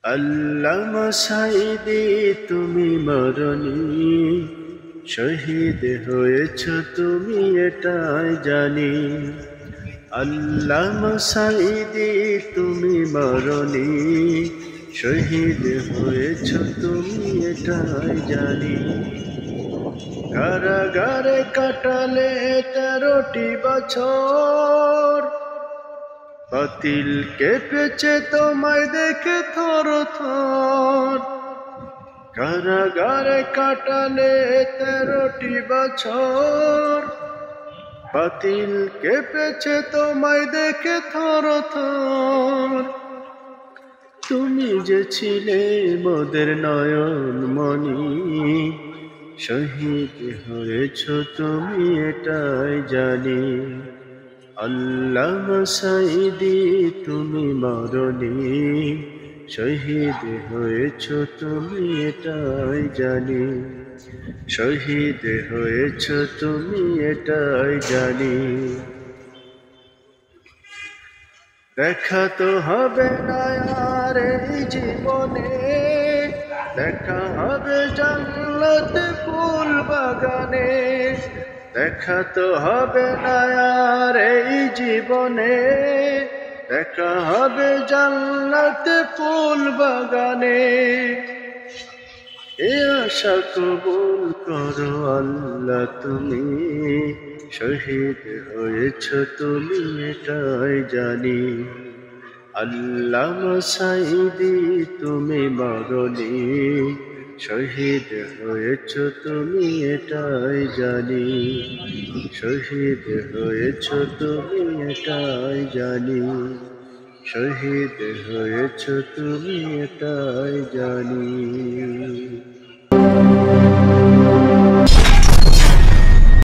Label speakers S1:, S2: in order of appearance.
S1: আল্লামা সাঈদী তুমি মরণি, শহীদ হয়েছ তুমি এটাই জানি। আল্লামা সাঈদী তুমি মরণি, শহীদ হয়েছ তুমি এটাই জানি। কারাগারে কাটালে 13টি বছর, বাতিল কেঁপেছে তোমায় দেখে থর থর। কারাগারে কাটালে 13টি বছর, বাতিল কেঁপেছে তোমায় দেখে থর থর। তুমি যে ছিলে মোদের নয়ন মনি, শহীদ হয়েছ তুমি এটাই জানি। আল্লামা সাঈদী তুমি মরণি, শহীদ হয়েছ তুমি এটাই জানি। শহীদ হয়েছ তুমি এটাই জানি। দেখা তো হবে না আর এই জীবনে, দেখা হবে জান্নাত ফুল বাগানে। দেখা তো হবে না আর এই জীবনে, দেখা হবে জান্নাত ফুল বাগানে। এ আশা কবুল করো আল্লাহ তুমি, শহীদ হয়েছ তুমি এটাই জানি। আল্লামা সাঈদী তুমি মরণি, শহীদ হয়েছ তুমি এটাই জানি। শহীদ হয়েছ তুমি এটাই জানি। শহীদ হয়েছ তুমি এটাই জানি।